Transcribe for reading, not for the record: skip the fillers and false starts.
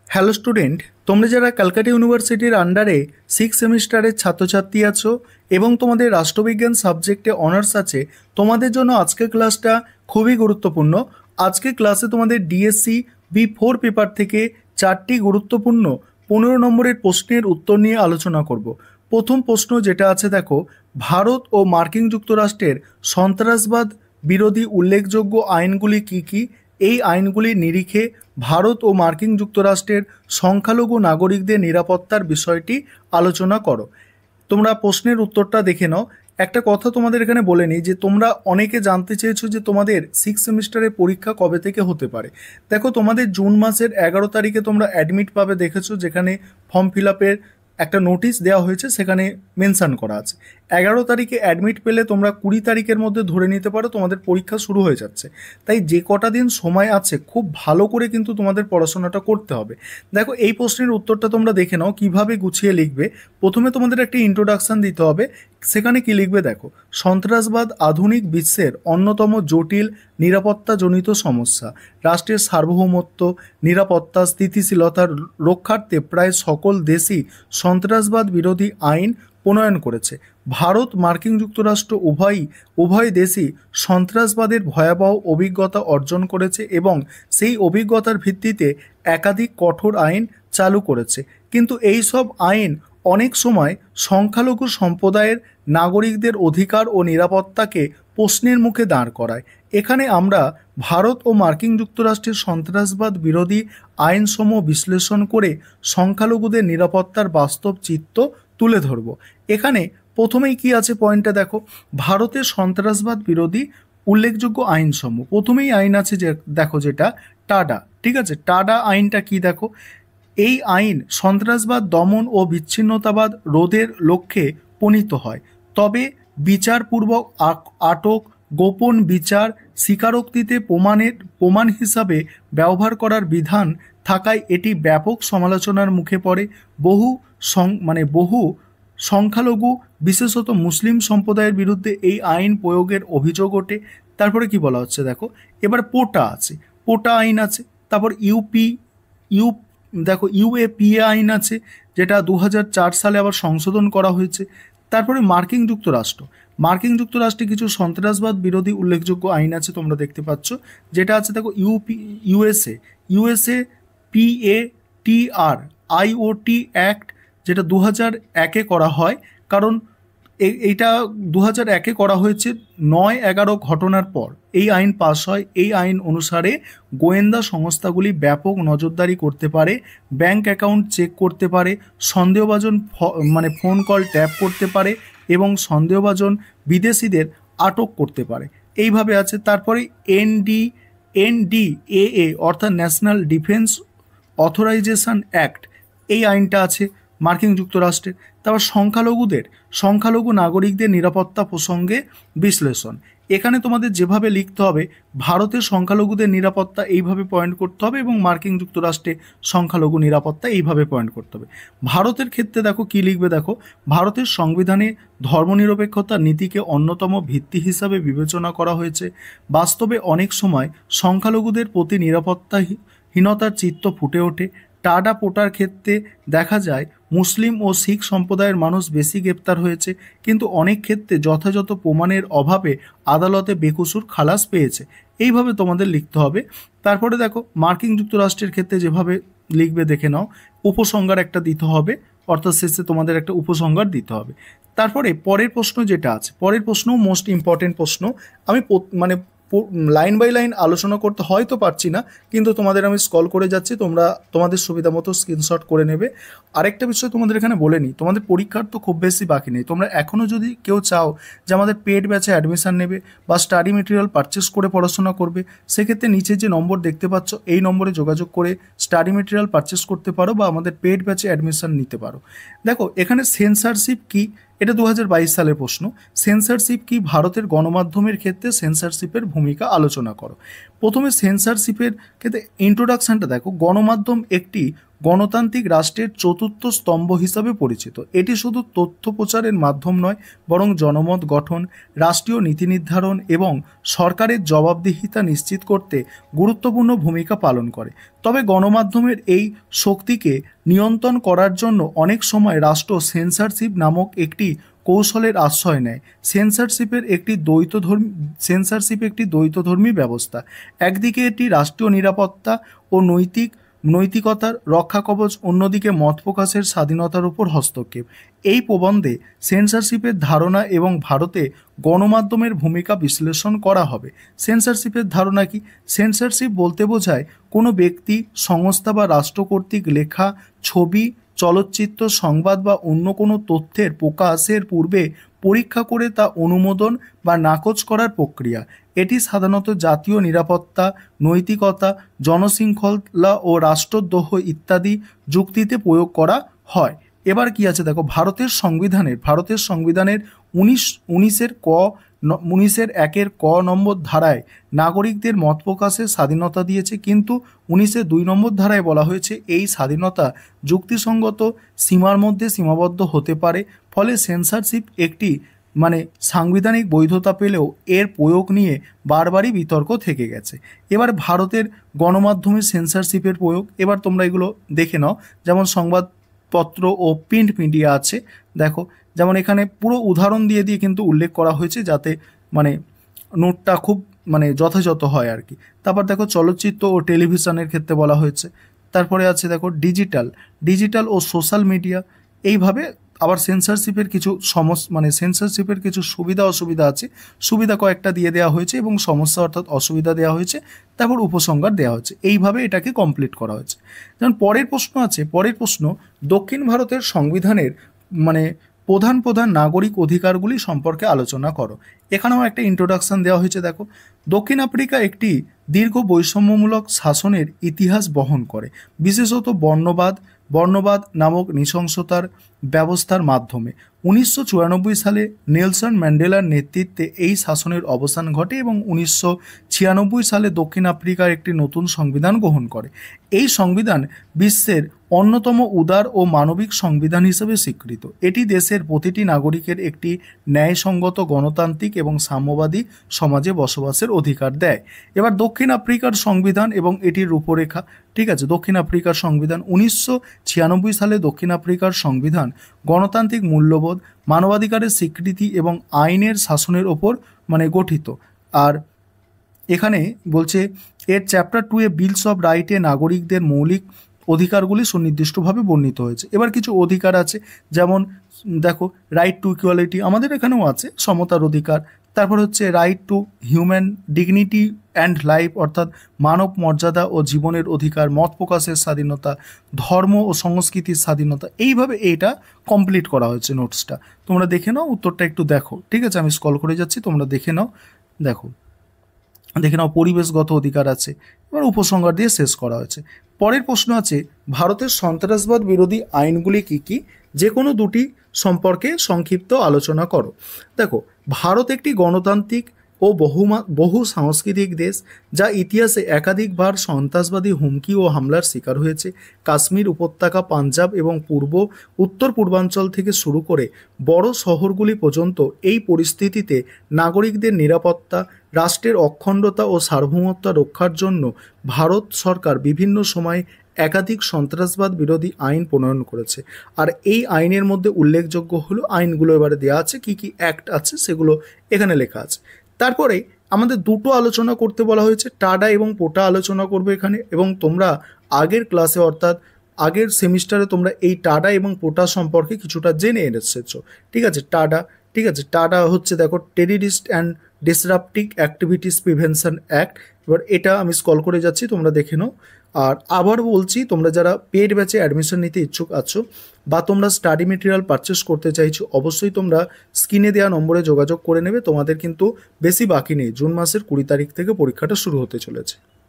Hello student, তোমরা যারা ক্যালকাটা ইউনিভার্সিটির আন্ডারে 6 সেমিস্টারের ছাত্রছাত্রী আছো এবং তোমাদের রাষ্ট্রবিজ্ঞান সাবজেক্টে অনার্স আছে, তোমাদের জন্য আজকের ক্লাসটা খুবই গুরুত্বপূর্ণ। আজকের ক্লাসে তোমাদের ডিএসসি বি4 পেপার থেকে 4টি গুরুত্বপূর্ণ 15 নম্বরের প্রশ্নের উত্তর নিয়ে আলোচনা করব। প্রথম প্রশ্ন যেটা আছে দেখো, ভারত ও মার্কিন যুক্তরাষ্ট্রের সন্ত্রাসবাদ বিরোধী উল্লেখযোগ্য আইনগুলি কি কি? এই আইনগুলির নিরিখে ভারত ও মার্কিন যুক্তরাষ্ট্রের সংখ্যালঘু নাগরিকদের নিরাপত্তার বিষয়টি আলোচনা করো। তোমরা প্রশ্নের উত্তরটা দেখে নাও। একটা কথা তোমাদের এখানে বলে নিই যে তোমরা অনেকে জানতে চেয়েছো যে তোমাদের 6 সেমিস্টারের পরীক্ষা কবে থেকে হতে পারে। দেখো, তোমাদের জুন মাসের 11 তারিখে তোমরা অ্যাডমিট পাবে, দেখেছো, যেখানে ফর্ম ফিল আপের একটা নোটিশ দেওয়া হয়েছে, সেখানে মেনশন করা আছে 11 তারিখে অ্যাডমিট পেলে তোমরা 20 তারিখের মধ্যে ধরে নিতে পারো তোমাদের পরীক্ষা শুরু হয়ে যাচ্ছে। তাই যে কটা দিন সময় আছে খুব ভালো করে কিন্তু তোমাদের পড়াশোনাটা করতে হবে। দেখো, এই প্রশ্নের উত্তরটা তোমরা দেখে নাও কিভাবে গুছিয়ে লিখবে। প্রথমে তোমাদের একটা ইন্ট্রোডাকশন দিতে হবে। সেখানে কি লিখবে দেখো, সন্ত্রাসবাদ আধুনিক বিশ্বের অন্যতম জটিল নিরাপত্তাজনিত সমস্যা। রাষ্ট্রের সার্বভৌমত্ব, নিরাপত্তা, স্থিতিশীলতার রক্ষার্থে প্রায় সকল দেশই সন্ত্রাসবাদ বিরোধী আইন প্রণয়ন করেছে। ভারত মার্কিন যুক্তরাষ্ট্র উভয় দেশই সন্ত্রাসবাদের ভয়াবহ অভিজ্ঞতা অর্জন করেছে এবং সেই অভিজ্ঞতার ভিত্তিতে একাধিক কঠোর আইন চালু করেছে। কিন্তু এই সব আইন অনেক সময় সংখ্যালঘু সম্প্রদায়ের নাগরিকদের অধিকার ও নিরাপত্তাকে প্রশ্নের মুখে দাঁড় করায়। এখানে আমরা ভারত ও মার্কিন যুক্তরাষ্ট্রের সন্ত্রাসবাদ বিরোধী আইনসমূহ বিশ্লেষণ করে সংখ্যালঘুদের নিরাপত্তার বাস্তব চিত্র তুলে ধরব। এখানে প্রথমেই কি আছে পয়েন্টটা দেখো, ভারতের সন্ত্রাসবাদ বিরোধী উল্লেখযোগ্য আইনসমূহ। প্রথমেই আইন আছে যে দেখো, যেটা টাডা। ঠিক আছে, টাডা আইনটা কি দেখো, এই আইন সন্ত্রাসবাদ দমন ও বিচ্ছিন্নতাবাদ রোধের লক্ষ্যে প্রণীত হয়। তবে বিচারপূর্বক আটক, গোপন বিচার, স্বীকারোক্তিতে প্রমাণ হিসাবে ব্যবহার করার বিধান থাকায় এটি ব্যাপক সমালোচনার মুখে পড়ে। বহু সংখ্যালঘু, বিশেষত মুসলিম সম্প্রদায়ের বিরুদ্ধে এই আইন প্রয়োগের অভিযোগ ওঠে। তারপরে কি বলা হচ্ছে দেখো, এবার পোটা আছে, পোটা আইন আছে। তারপর ইউএপিএ আইন আছে, যেটা 2004 সালে আবার সংশোধন করা হয়েছে। তারপরে মার্কিন যুক্তরাষ্ট্রে কিছু সন্ত্রাসবাদ বিরোধী উল্লেখযোগ্য আইন আছে, তোমরা দেখতে পাচ্ছ, যেটা আছে দেখো ইউএসএ PATR IOT অ্যাক্ট, যেটা 2001-এ করা হয়। কারণ এইটা 2001-এ করা হয়েছে 9/11 ঘটনার পর এই আইন পাস হয়। এই আইন অনুসারে গোয়েন্দা সংস্থাগুলি ব্যাপক নজরদারি করতে পারে, ব্যাংক অ্যাকাউন্ট চেক করতে পারে, সন্দেহভাজন ফোন কল ট্যাপ করতে পারে এবং সন্দেহভাজন বিদেশিদের আটক করতে পারে। এইভাবে আছে। তারপরে NDAA অর্থাৎ ন্যাশনাল ডিফেন্স অথরাইজেশন অ্যাক্ট, এই আইনটা আছে মার্কিন যুক্তরাষ্ট্রে। তারপর সংখ্যালঘু নাগরিকদের নিরাপত্তা প্রসঙ্গে বিশ্লেষণ। এখানে তোমাদের যেভাবে লিখতে হবে, ভারতের সংখ্যালঘুদের নিরাপত্তা এইভাবে পয়েন্ট করতে হবে এবং মার্কিন যুক্তরাষ্ট্রে সংখ্যালঘু নিরাপত্তা এইভাবে পয়েন্ট করতে হবে। ভারতের ক্ষেত্রে দেখো কি লিখবে দেখো, ভারতের সংবিধানে ধর্মনিরপেক্ষতার নীতিকে অন্যতম ভিত্তি হিসাবে বিবেচনা করা হয়েছে। বাস্তবে অনেক সময় সংখ্যালঘুদের প্রতি নিরাপত্তাহীনতার চিত্র ফুটে ওঠে। টাডা পোটার ক্ষেত্রে দেখা যায় মুসলিম ও শিখ সম্প্রদায়ের মানুষ বেশি গ্রেপ্তার হয়েছে, কিন্তু অনেক ক্ষেত্রে যথাযথ প্রমাণের অভাবে আদালতে বেকসুর খালাস পেয়েছে। এইভাবে তোমাদের লিখতে হবে। তারপরে দেখো, মার্কিন যুক্তরাষ্ট্রের ক্ষেত্রে যেভাবে লিখবে দেখে নাও, উপসংহার একটা দিতে হবে, অর্থাৎ শেষে তোমাদের একটা উপসংহার দিতে হবে। তারপরে পরের প্রশ্ন যেটা আছে, পরের প্রশ্ন মোস্ট ইম্পর্টেন্ট প্রশ্ন। আমি লাইন বাই লাইন আলোচনা করতে হয়তো পারছি না, কিন্তু তোমাদের আমি স্ক্রল করে যাচ্ছি, তোমরা তোমাদের সুবিধা মতো স্ক্রিনশট করে নেবে। আরেকটা বিষয় তোমাদের এখানে বলে নিই, তোমাদের পরীক্ষার তো খুব বেশি বাকি নেই। তোমরা এখনও যদি কেউ চাও যে আমাদের পেড ব্যাচে অ্যাডমিশান নেবে বা স্টাডি মেটেরিয়াল পারচেস করে পড়াশোনা করবে, সেক্ষেত্রে নিচে যে নম্বর দেখতে পাচ্ছ এই নম্বরে যোগাযোগ করে স্টাডি মেটেরিয়াল পারচেস করতে পারো বা আমাদের পেড ব্যাচে অ্যাডমিশান নিতে পারো। দেখো, এখানে সেন্সরশিপ কি, এটা 2022 সালের প্রশ্ন। সেন্সরশিপ কি, ভারতের গণমাধ্যমের ক্ষেত্রে সেন্সরশিপের ভূমিকা আলোচনা করো। প্রথমে সেন্সরশিপের ক্ষেত্রে ইন্ট্রোডাকশনটা দেখো। গণমাধ্যম একটি গণতান্ত্রিক রাষ্ট্রের চতুর্থ স্তম্ভ হিসাবে পরিচিত। এটি শুধু তথ্য প্রচারের মাধ্যম নয়, বরং জনমত গঠন, রাষ্ট্রীয় নীতি নির্ধারণ এবং সরকারের জবাবদিহিতা নিশ্চিত করতে গুরুত্বপূর্ণ ভূমিকা পালন করে। তবে গণমাধ্যমের এই শক্তিকে নিয়ন্ত্রণ করার জন্য অনেক সময় রাষ্ট্র সেন্সরশিপ নামক একটি কৌশলের আশ্রয় নেয়। সেন্সরশিপ একটি দ্বৈতধর্মী ব্যবস্থা। একদিকে এটি রাষ্ট্রীয় নিরাপত্তা ও নৈতিকতার রক্ষা কবচ, অন্যদিকে মত প্রকাশের স্বাধীনতার উপর হস্তক্ষেপ। এই প্রবন্ধে সেন্সরশিপের ধারণা এবং ভারতে গণমাধ্যমের ভূমিকা বিশ্লেষণ করা হবে। সেন্সরশিপের ধারণা কি? সেন্সরশিপ বলতে বোঝায় কোনো ব্যক্তি, সংস্থা বা রাষ্ট্র কর্তৃক লেখা, ছবি, চলচ্চিত্র, সংবাদ বা অন্য কোনো তথ্যের প্রকাশের পূর্বে পরীক্ষা করে তা অনুমোদন বা নাকচ করার প্রক্রিয়া। এটি সাধারণত জাতীয় নিরাপত্তা, নৈতিকতা, জনশৃঙ্খলা ও রাষ্ট্রদ্রোহ ইত্যাদি যুক্তিতে প্রয়োগ করা হয়। এবার কি আছে দেখো, ভারতের সংবিধানের 19-1 নম্বর ধারায় নাগরিকদের মত প্রকাশের স্বাধীনতা দিয়েছে, কিন্তু 19-2 নম্বর ধারায় বলা হয়েছে এই স্বাধীনতা যুক্তিসঙ্গত সীমার মধ্যে সীমাবদ্ধ হতে পারে। ফলে সেন্সরশিপ একটি সাংবিধানিক বৈধতা পেলেও এর প্রয়োগ নিয়ে বারবারই বিতর্ক থেকে গেছে। এবার ভারতের গণমাধ্যমের সেন্সরশিপের প্রয়োগ, এবার তোমরা এগুলো দেখে নাও। যেমন সংবাদপত্র ও প্রিন্ট মিডিয়া আছে, দেখো যেমন এখানে পুরো উদাহরণ দিয়ে কিন্তু উল্লেখ করা হয়েছে, যাতে নোটটা খুব যথাযথ হয় আর কি। তারপর দেখো চলচ্চিত্র ও টেলিভিশনের ক্ষেত্রে বলা হয়েছে। তারপরে আছে দেখো ডিজিটাল ও সোশ্যাল মিডিয়া। এইভাবে আবার সেন্সরশিপের কিছু সুবিধা অসুবিধা আছে। সুবিধা কয়েকটা দিয়ে দেওয়া হয়েছে এবং সমস্যা অর্থাৎ অসুবিধা দেওয়া হয়েছে, তারপর উপসংহার দেওয়া হয়েছে। এইভাবে এটাকে কমপ্লিট করা হয়েছে। যেমন পরের প্রশ্ন, দক্ষিণ ভারতের সংবিধানের প্রধান নাগরিক অধিকারগুলি সম্পর্কে আলোচনা করো। এখানেও একটা ইন্ট্রোডাকশন দেওয়া হয়েছে। দেখো, দক্ষিণ আফ্রিকা একটি দীর্ঘ বৈষম্যমূলক শাসনের ইতিহাস বহন করে, বিশেষত বর্ণবাদ নামক নৃশংসতার ব্যবস্থার মাধ্যমে। 1994 সালে নেলসন ম্যান্ডেলার নেতৃত্বে এই শাসনের অবসান ঘটে এবং 1996 সালে দক্ষিণ আফ্রিকার একটি নতুন সংবিধান গ্রহণ করে। এই সংবিধান বিশ্বের অন্যতম উদার ও মানবিক সংবিধান হিসেবে স্বীকৃত। এটি দেশের প্রতিটি নাগরিকের একটি ন্যায়সঙ্গত, গণতান্ত্রিক এবং সাম্যবাদী সমাজে বসবাসের অধিকার দেয়। এবার দক্ষিণ আফ্রিকার সংবিধান এবং এটির রূপরেখা। ঠিক আছে, দক্ষিণ আফ্রিকার সংবিধান 1996 সালে দক্ষিণ আফ্রিকার সংবিধান গণতান্ত্রিক মূল্যবোধ, মানবাধিকারের স্বীকৃতি এবং আইনের শাসনের ওপর গঠিত। আর এখানে বলছে এর চ্যাপ্টার 2 বিলস অফ রাইটে নাগরিকদের মৌলিক অধিকারগুলি সুনির্দিষ্টভাবে বর্ণিত হয়েছে। এবার কিছু অধিকার আছে, যেমন দেখো রাইট টু ইকুয়ালিটি, আমাদের এখানেও আছে সমতার অধিকার। তারপর হচ্ছে right two human dignity and life, অর্থাৎ মানব মর্যাদা ও জীবনের অধিকার, মত প্রকাশের স্বাধীনতা, ধর্ম ও সংস্কৃতির স্বাধীনতা। এইভাবে এইটা কমপ্লিট করা হয়েছে নোটসটা। তোমরা দেখে নাও, উত্তরটা একটু দেখো। ঠিক আছে, আমি স্ক্রল করে যাচ্ছি, তোমরা দেখে নাও। দেখে নাও পরিবেশগত অধিকার আছে। এবার উপসংহার দিয়ে শেষ করা হয়েছে। পরের প্রশ্ন আছে, ভারতের সন্ত্রাসবাদ বিরোধী আইনগুলি কি কি? যে কোনো দুটি সম্পর্কে সংক্ষিপ্ত আলোচনা করো। দেখো, ভারত একটি গণতান্ত্রিক ও বহু সাংস্কৃতিক দেশ, যা ইতিহাসে একাধিকবার সন্ত্রাসবাদী হুমকি ও হামলার শিকার হয়েছে। কাশ্মীর উপত্যকা, পাঞ্জাব এবং উত্তর পূর্বাঞ্চল থেকে শুরু করে বড় শহরগুলি পর্যন্ত এই পরিস্থিতিতে নাগরিকদের নিরাপত্তা, রাষ্ট্রের অখণ্ডতা ও সার্বভৌমত্ব রক্ষার জন্য ভারত সরকার বিভিন্ন সময় একাধিক সন্ত্রাসবাদ বিরোধী আইন প্রণয়ন করেছে। আর এই আইনের মধ্যে উল্লেখযোগ্য হলো, আইনগুলো এবারে দেওয়া আছে, কি কি অ্যাক্ট আছে সেগুলো এখানে লেখা আছে। তারপরে আমাদের দুটো আলোচনা করতে বলা হয়েছে, টাডা এবং পোটা আলোচনা করবে এখানে। এবং তোমরা আগের ক্লাসে অর্থাৎ আগের সেমিস্টারে তোমরা এই টাডা এবং পোটা সম্পর্কে কিছুটা জেনে এসেছো। ঠিক আছে, টাডা হচ্ছে দেখো terrorist and disruptive activities prevention act. এবার এটা আমি স্ক্রল করে যাচ্ছি, তোমরা দেখে নাও। আর আবার বলছি, তোমরা যারা পেড ব্যাচে অ্যাডমিশন নিতে ইচ্ছুক আছো বা তোমরা স্টাডি মেটেরিয়াল পারচেস করতে চাইছো, অবশ্যই তোমরা স্ক্রিনে দেওয়া নম্বরে যোগাযোগ করে নেবে। তোমাদের কিন্তু বেশি বাকি নেই, জুন মাসের 20 তারিখ থেকে পরীক্ষাটা শুরু হতে চলেছে।